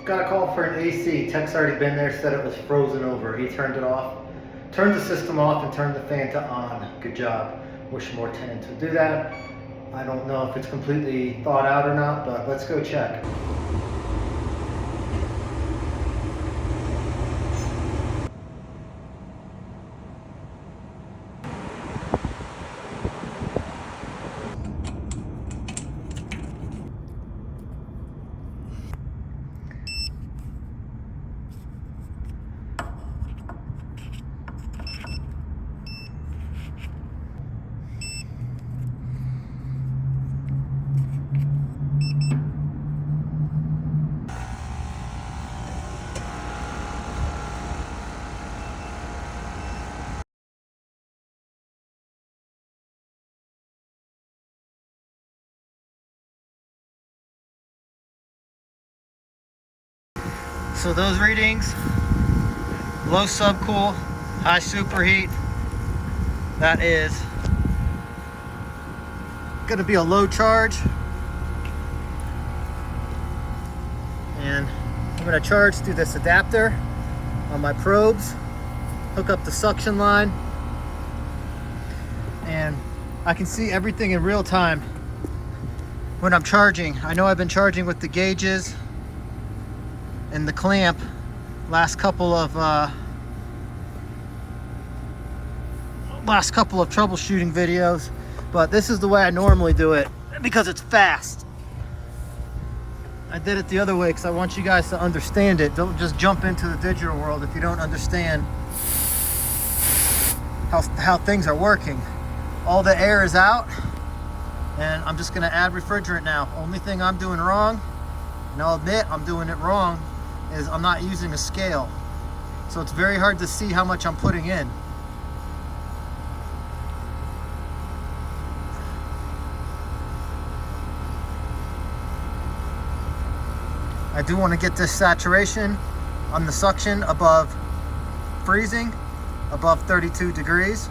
Got a call for an AC. Tech's already been there, said it was frozen over. He turned it off, turned the system off, and turned the fan to on. Good job. Wish more tenants would do that. I don't know if it's completely thawed out or not, but let's go check. So those readings, low subcool, high superheat, that is going to be a low charge. And I'm going to charge through this adapter on my probes, hook up the suction line, and I can see everything in real time when I'm charging. I know I've been charging with the gauges and the clamp last couple of troubleshooting videos, but this is the way I normally do it because it's fast. I did it the other way because I want you guys to understand it. Don't just jump into the digital world if you don't understand how things are working. All the air is out, and I'm just going to add refrigerant now. Only thing I'm doing wrong, and I'll admit I'm doing it wrong, is I'm not using a scale. So it's very hard to see how much I'm putting in. I do want to get this saturation on the suction above freezing, above 32 degrees.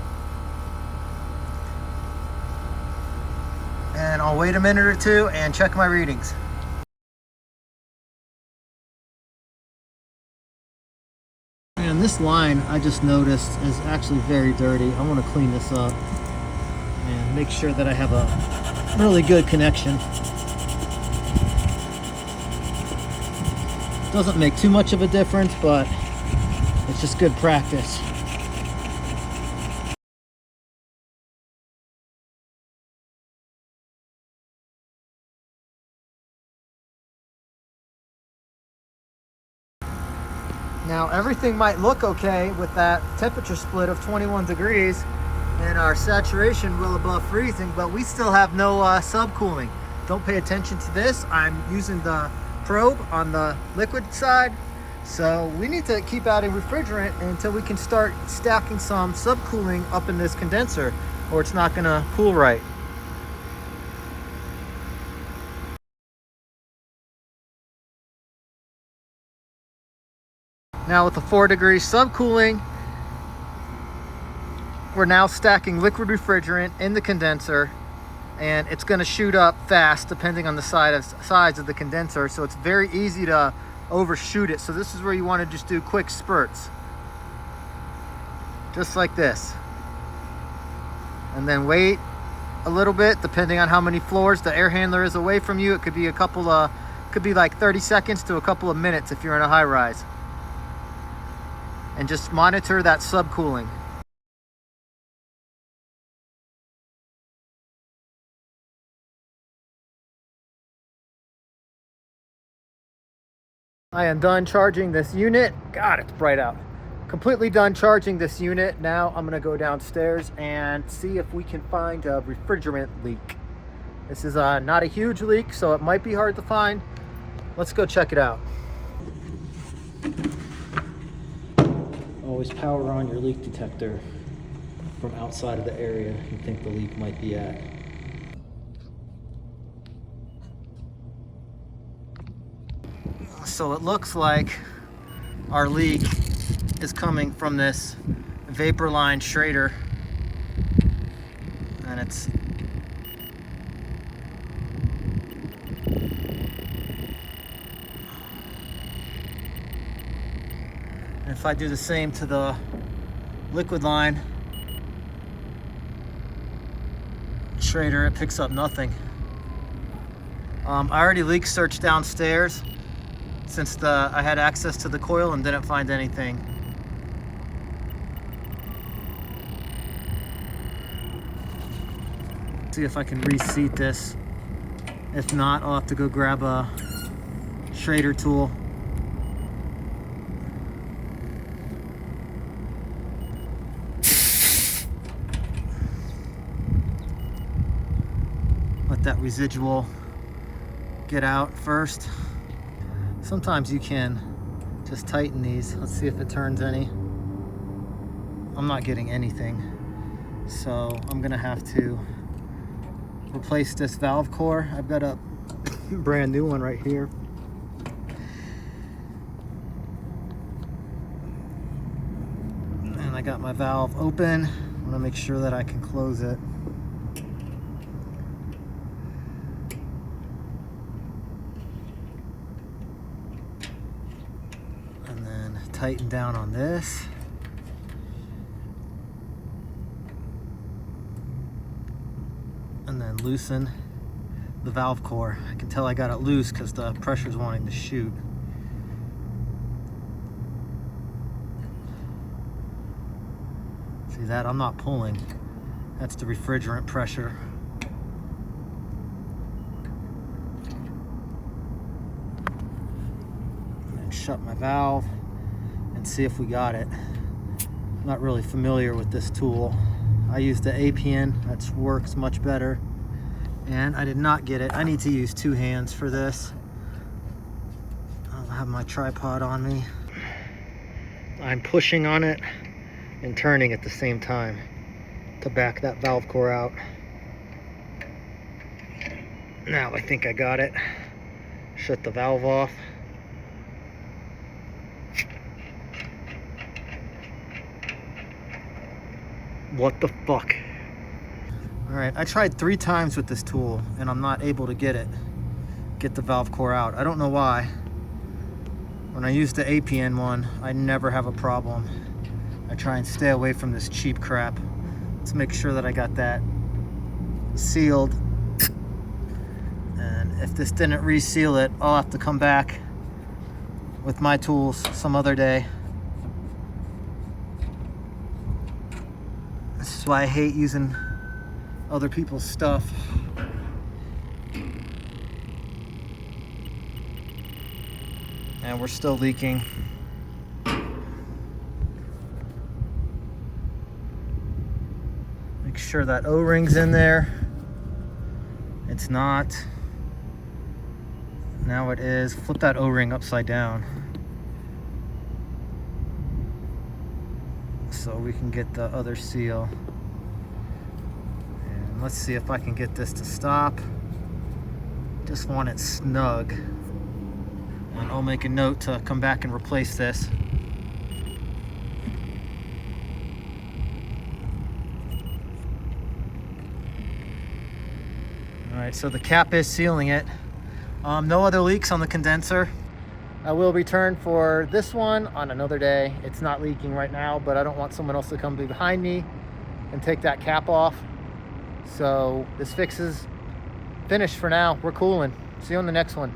And I'll wait a minute or two and check my readings. And this line, I just noticed, is actually very dirty. I want to clean this up and make sure that I have a really good connection. Doesn't make too much of a difference, but it's just good practice. Now everything might look okay with that temperature split of 21 degrees and our saturation well above freezing, but we still have no subcooling. Don't pay attention to this. I'm using the probe on the liquid side, so we need to keep adding refrigerant until we can start stacking some subcooling up in this condenser, or it's not going to cool right. Now with the 4 degrees subcooling, we're now stacking liquid refrigerant in the condenser, and it's going to shoot up fast depending on the size of the condenser, so it's very easy to overshoot it. So this is where you want to just do quick spurts, just like this, and then wait a little bit depending on how many floors the air handler is away from you. It could be could be like 30 seconds to a couple of minutes if you're in a high rise. And just monitor that subcooling. I am done charging this unit. God, it's bright out. Completely done charging this unit. Now I'm gonna go downstairs and see if we can find a refrigerant leak. This is not a huge leak, so it might be hard to find. Let's go check it out. Always power on your leak detector from outside of the area you think the leak might be at. So it looks like our leak is coming from this vapor line Schrader, and it's And if I do the same to the liquid line, Schrader, it picks up nothing. I already leak searched downstairs since I had access to the coil and didn't find anything. See if I can reseat this. If not, I'll have to go grab a Schrader tool. Let that residual get out first. Sometimes you can just tighten these. Let's see if it turns any. I'm not getting anything, so I'm gonna have to replace this valve core. I've got a brand new one right here. And I got my valve open. I want to make sure that I can close it. And then tighten down on this. And then loosen the valve core. I can tell I got it loose because the pressure's wanting to shoot. See that? I'm not pulling. That's the refrigerant pressure. And shut my valve and see if we got it. I'm not really familiar with this tool. I used the APN, that works much better. And I did not get it. I need to use two hands for this. I'll have my tripod on me. I'm pushing on it and turning at the same time to back that valve core out. Now I think I got it. Shut the valve off. What the fuck? All right, I tried 3 times with this tool and I'm not able to get the valve core out. I don't know why. When I use the APN one, I never have a problem. I try and stay away from this cheap crap. Let's make sure that I got that sealed. And if this didn't reseal it, I'll have to come back with my tools some other day. This is why I hate using other people's stuff. And we're still leaking. Make sure that O-ring's in there. It's not. Now it is. Flip that O-ring upside down so we can get the other seal. And let's see if I can get this to stop. Just want it snug. And I'll make a note to come back and replace this. All right, so the cap is sealing it. No other leaks on the condenser. I will return for this one on another day. It's not leaking right now, but I don't want someone else to come behind me and take that cap off. So this fix is finished for now. We're cooling. See you on the next one.